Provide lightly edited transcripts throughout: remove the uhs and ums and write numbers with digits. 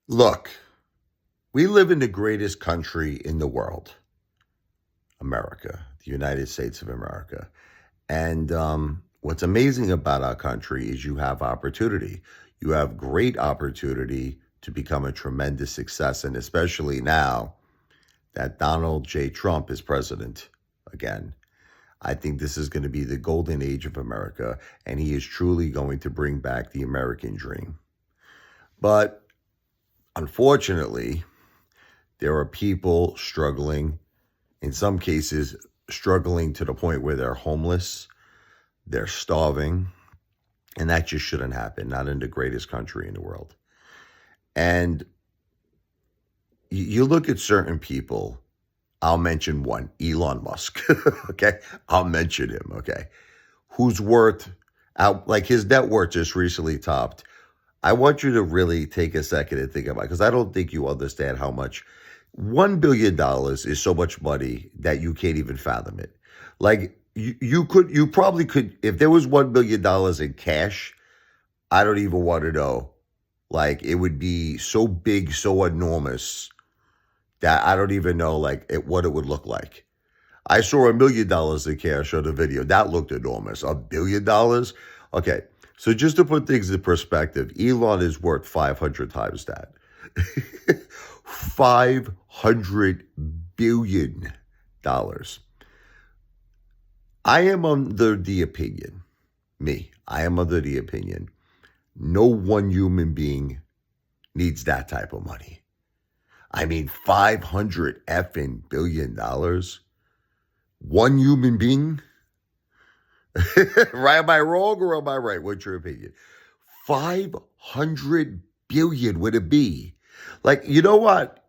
Look, we live in the greatest country in the world, America, the United States of America. And what's amazing about our country is you have opportunity. You have great opportunity to become a tremendous success. And especially now that Donald J. Trump is president again, I think this is going to be the golden age of America. And he is truly going to bring back the American dream. But unfortunately, there are people struggling, in some cases, struggling to the point where they're homeless, they're starving, and that just shouldn't happen, not in the greatest country in the world. And you look at certain people, I'll mention one, Elon Musk, okay? I'll mention him, okay? Who's worth, out like his net worth just recently topped. I want you to really take a second and think about it, because I don't think you understand how much $1 billion is so much money that you can't even fathom it. Like you probably could, if there was $1 billion in cash, I don't even want to know. Like it would be so big, so enormous that I don't even know what it would look like. I saw $1 million in cash on the video. That looked enormous. $1 billion? Okay. So just to put things in perspective, Elon is worth 500 times that. $500 billion. I am under the opinion, I am under the opinion, no one human being needs that type of money. I mean, 500 effing billion dollars? One human being? Right? Am I wrong or am I right? What's your opinion? 500 billion would it be? Like, you know what?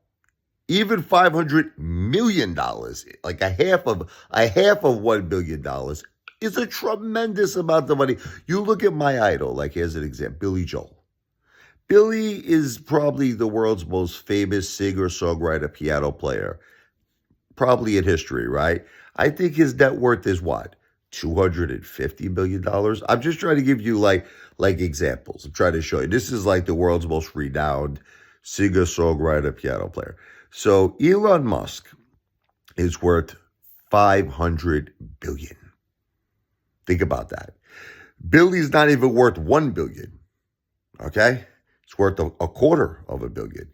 Even $500 million, like a half of $1 billion, is a tremendous amount of money. You look at my idol, like here's an example, Billy Joel. Billy is probably the world's most famous singer, songwriter, piano player, probably in history, right? I think his net worth is what? $250 million. I'm just trying to give you like examples. I'm trying to show you. This is like the world's most renowned singer, songwriter, piano player. So Elon Musk is worth 500 billion. Think about that. Billy's not even worth 1 billion. Okay? It's worth a quarter of a billion.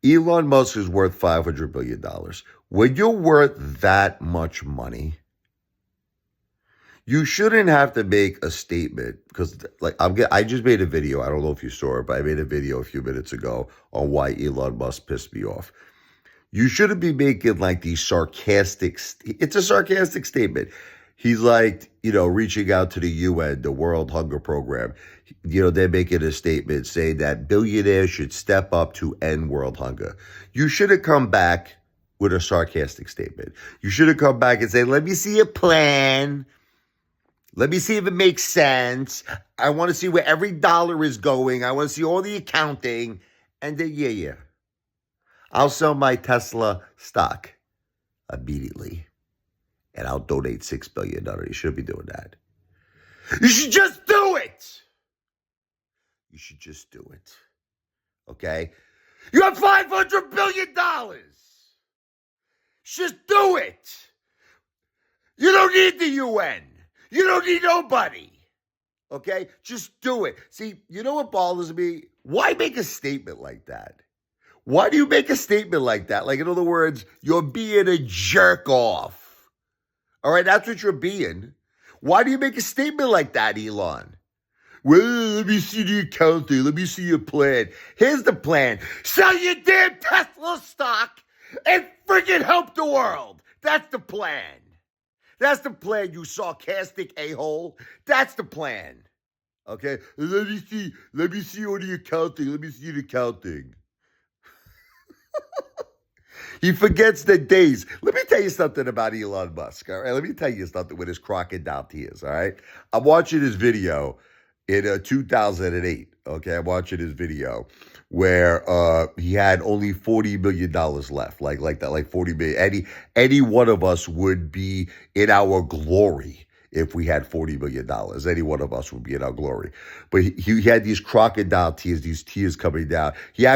Elon Musk is worth $500 billion. When you're worth that much money, you shouldn't have to make a statement, because I just made a video. I don't know if you saw it, but I made a video a few minutes ago on why Elon Musk pissed me off. You shouldn't be making like these sarcastic, it's a sarcastic statement. He's like, reaching out to the UN, the World Hunger Program. They're making a statement saying that billionaires should step up to end world hunger. You should have come back with a sarcastic statement. You should have come back and say, let me see a plan. Let me see if it makes sense. I want to see where every dollar is going. I want to see all the accounting. And then, yeah. I'll sell my Tesla stock immediately. And I'll donate $6 billion. You should be doing that. You should just do it. You should just do it. Okay? You have $500 billion. Just do it. You don't need the UN. You don't need nobody. Okay? Just do it. See, you know what bothers me? Why make a statement like that? Why do you make a statement like that? Like, in other words, you're being a jerk off. All right? That's what you're being. Why do you make a statement like that, Elon? Well, let me see the accounting. Let me see your plan. Here's the plan. Sell your damn Tesla stock and freaking help the world. That's the plan. That's the plan, you sarcastic a-hole. That's the plan. Okay? Let me see all the accounting. Let me see the accounting. He forgets the days. Let me tell you something about Elon Musk, all right? Let me tell you something with his crocodile tears, all right? I'm watching his video in 2008, okay? I'm watching his video where he had only $40 million left, like that, like $40 million. Any one of us would be in our glory if we had $40 million. Any one of us would be in our glory. But he had these crocodile tears, these tears coming down. He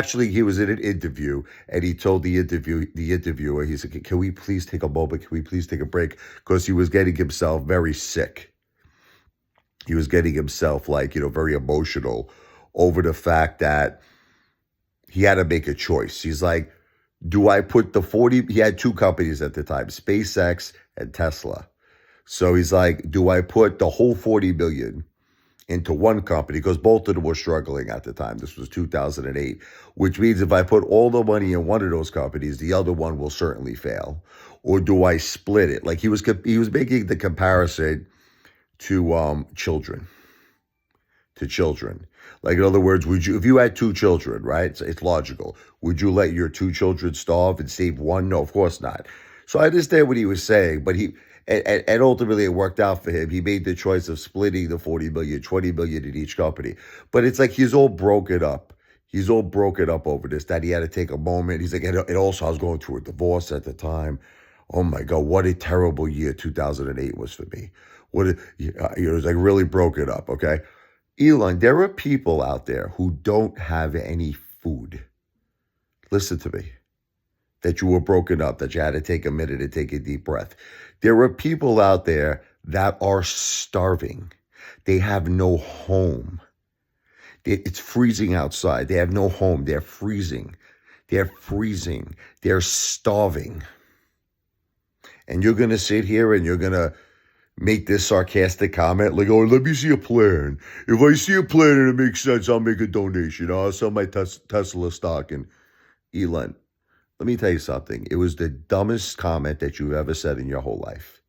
was in an interview, and he told the interviewer, he said, can we please take a moment? Can we please take a break? Because he was getting himself very sick. He was getting himself very emotional over the fact that he had to make a choice. He's like, do I put he had two companies at the time, SpaceX and Tesla. So he's like, do I put the whole 40 million into one company? Because both of them were struggling at the time. This was 2008, which means if I put all the money in one of those companies, the other one will certainly fail. Or do I split it? Like he was making the comparison to children. Like, in other words, if you had two children, right? It's logical. Would you let your two children starve and save one? No, of course not. So I understand what he was saying, but and ultimately it worked out for him. He made the choice of splitting the 40 million, 20 million in each company. But it's like he's all broken up. He's all broken up over this, that he had to take a moment. He's like, and also I was going through a divorce at the time. Oh my God, what a terrible year 2008 was for me. It was like really broken up, okay? Elon, there are people out there who don't have any food. Listen to me. That you were broken up, that you had to take a minute and take a deep breath. There are people out there that are starving. They have no home. It's freezing outside. They have no home. They're freezing. They're starving. And you're going to sit here and you're going to make this sarcastic comment like, oh, let me see a plan. If I see a plan and it makes sense, I'll make a donation. I'll sell my Tesla stock. And Elon, let me tell you something. It was the dumbest comment that you've ever said in your whole life.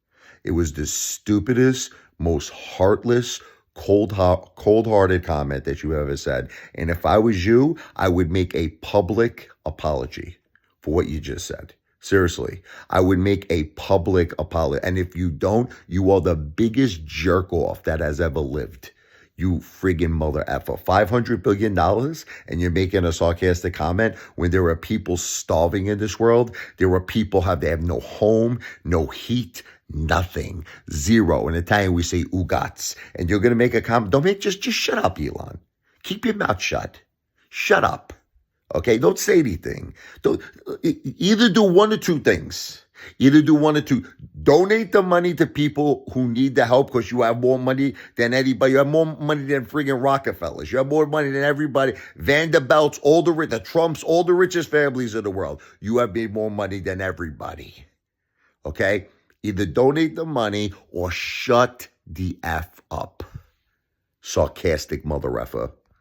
It was the stupidest, most heartless, cold-hearted comment that you ever said. And if I was you, I would make a public apology for what you just said. Seriously, I would make a public apology. And if you don't, you are the biggest jerk off that has ever lived. You friggin' mother effer. $500 billion and you're making a sarcastic comment when there are people starving in this world. There are people they have no home, no heat, nothing, zero. In Italian, we say ugats. And you're going to make a comment. Just shut up, Elon. Keep your mouth shut. Shut up. Okay, don't say anything. Either do one or two things. Donate the money to people who need the help because you have more money than anybody. You have more money than friggin' Rockefellers. You have more money than everybody. Vanderbilts, the Trumps, all the richest families in the world. You have made more money than everybody. Okay? Either donate the money or shut the F up. Sarcastic mother effer.